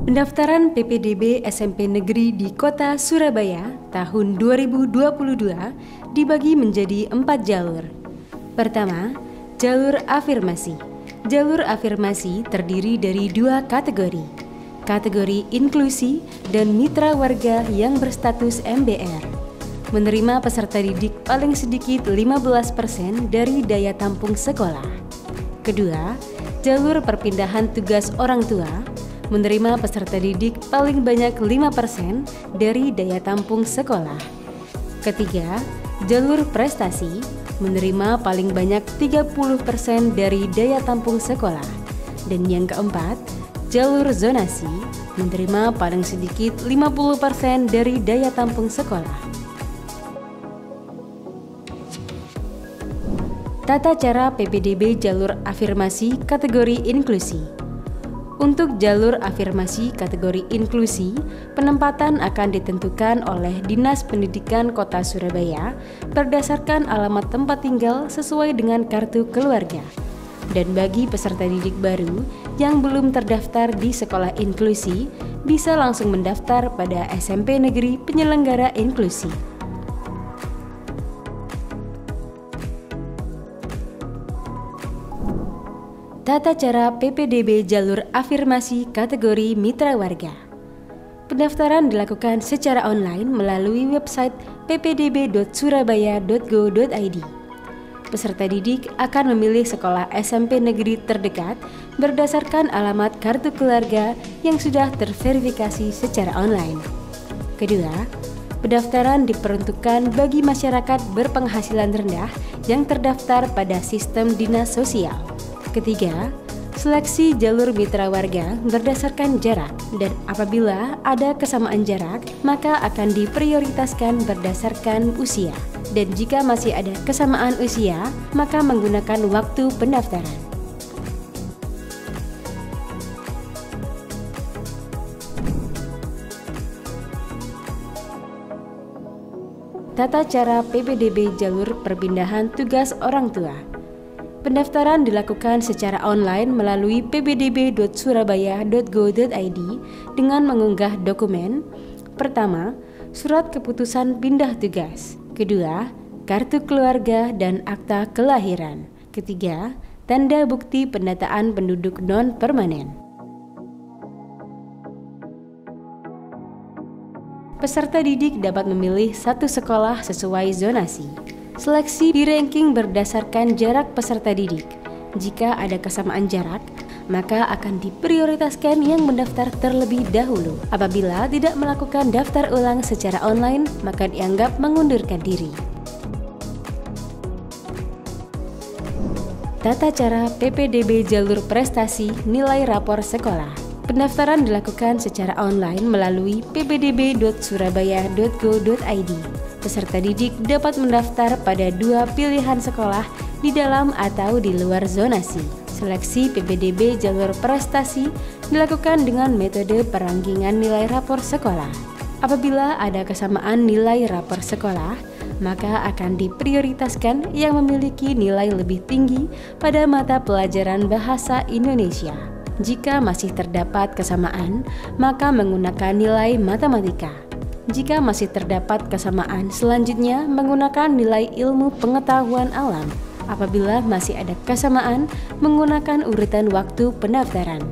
Pendaftaran PPDB SMP Negeri di Kota Surabaya tahun 2022 dibagi menjadi 4 jalur. Pertama, jalur afirmasi. Jalur afirmasi terdiri dari 2 kategori. Kategori inklusi dan mitra warga yang berstatus MBR. Menerima peserta didik paling sedikit 15% dari daya tampung sekolah. Kedua, jalur perpindahan tugas orang tua. Menerima peserta didik paling banyak 5% dari daya tampung sekolah. Ketiga, jalur prestasi menerima paling banyak 30% dari daya tampung sekolah. Dan yang keempat, jalur zonasi menerima paling sedikit 50% dari daya tampung sekolah. Tata cara PPDB jalur afirmasi kategori inklusi. Untuk jalur afirmasi kategori inklusi, penempatan akan ditentukan oleh Dinas Pendidikan Kota Surabaya berdasarkan alamat tempat tinggal sesuai dengan kartu keluarga. Dan bagi peserta didik baru yang belum terdaftar di sekolah inklusi, bisa langsung mendaftar pada SMP Negeri penyelenggara inklusi. Tata cara PPDB jalur afirmasi kategori mitra warga. Pendaftaran dilakukan secara online melalui website ppdb.surabaya.go.id. Peserta didik akan memilih sekolah SMP negeri terdekat berdasarkan alamat kartu keluarga yang sudah terverifikasi secara online. Kedua, pendaftaran diperuntukkan bagi masyarakat berpenghasilan rendah yang terdaftar pada sistem dinas sosial. Ketiga, seleksi jalur mitra warga berdasarkan jarak dan apabila ada kesamaan jarak, maka akan diprioritaskan berdasarkan usia. Dan jika masih ada kesamaan usia, maka menggunakan waktu pendaftaran. Tata cara PPDB jalur perpindahan tugas orang tua. Pendaftaran dilakukan secara online melalui ppdb.surabaya.go.id dengan mengunggah dokumen. Pertama, surat keputusan pindah tugas. Kedua, kartu keluarga dan akta kelahiran. Ketiga, tanda bukti pendataan penduduk non-permanen. Peserta didik dapat memilih satu sekolah sesuai zonasi. Seleksi di-ranking berdasarkan jarak peserta didik. Jika ada kesamaan jarak, maka akan diprioritaskan yang mendaftar terlebih dahulu. Apabila tidak melakukan daftar ulang secara online, maka dianggap mengundurkan diri. Tata cara PPDB jalur prestasi nilai rapor sekolah. Pendaftaran dilakukan secara online melalui ppdb.surabaya.go.id. Peserta didik dapat mendaftar pada 2 pilihan sekolah di dalam atau di luar zonasi. Seleksi PPDB jalur prestasi dilakukan dengan metode perangkingan nilai rapor sekolah. Apabila ada kesamaan nilai rapor sekolah, maka akan diprioritaskan yang memiliki nilai lebih tinggi pada mata pelajaran bahasa Indonesia. Jika masih terdapat kesamaan, maka menggunakan nilai matematika. Jika masih terdapat kesamaan, selanjutnya menggunakan nilai ilmu pengetahuan alam. Apabila masih ada kesamaan, menggunakan urutan waktu pendaftaran.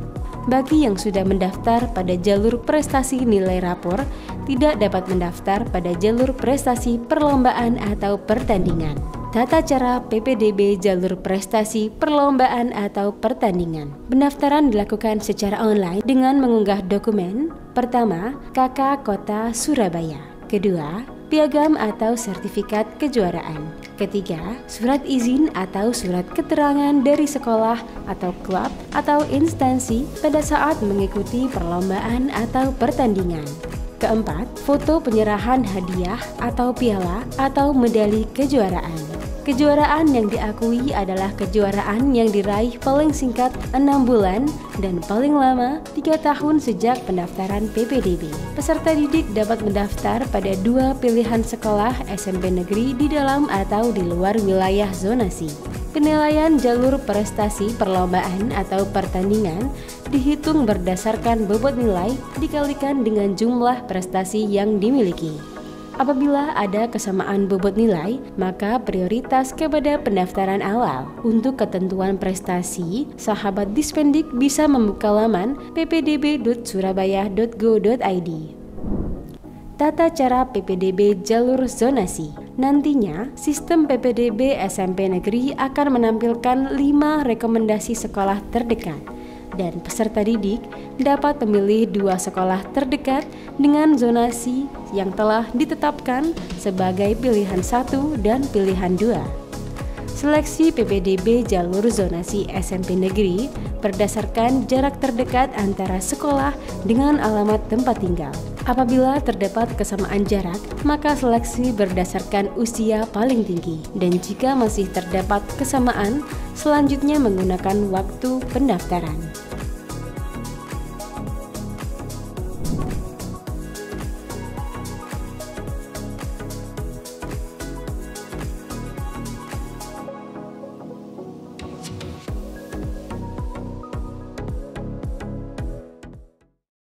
Bagi yang sudah mendaftar pada jalur prestasi nilai rapor, tidak dapat mendaftar pada jalur prestasi perlombaan atau pertandingan. Tata cara PPDB jalur prestasi perlombaan atau pertandingan. Pendaftaran dilakukan secara online dengan mengunggah dokumen. Pertama, KK Kota Surabaya. Kedua, piagam atau sertifikat kejuaraan. Ketiga, surat izin atau surat keterangan dari sekolah atau klub atau instansi pada saat mengikuti perlombaan atau pertandingan. Keempat, foto penyerahan hadiah atau piala atau medali kejuaraan. Kejuaraan yang diakui adalah kejuaraan yang diraih paling singkat 6 bulan dan paling lama 3 tahun sejak pendaftaran PPDB. Peserta didik dapat mendaftar pada 2 pilihan sekolah SMP negeri di dalam atau di luar wilayah zonasi. Penilaian jalur prestasi perlombaan atau pertandingan dihitung berdasarkan bobot nilai dikalikan dengan jumlah prestasi yang dimiliki. Apabila ada kesamaan bobot nilai, maka prioritas kepada pendaftaran awal. Untuk ketentuan prestasi, sahabat Dispendik bisa membuka laman ppdb.surabaya.go.id. Tata cara PPDB jalur zonasi. Nantinya, sistem PPDB SMP negeri akan menampilkan 5 rekomendasi sekolah terdekat. Dan peserta didik dapat memilih 2 sekolah terdekat dengan zonasi yang telah ditetapkan sebagai pilihan 1 dan pilihan 2. Seleksi PPDB jalur zonasi SMP negeri berdasarkan jarak terdekat antara sekolah dengan alamat tempat tinggal. Apabila terdapat kesamaan jarak, maka seleksi berdasarkan usia paling tinggi. Dan jika masih terdapat kesamaan, selanjutnya menggunakan waktu pendaftaran.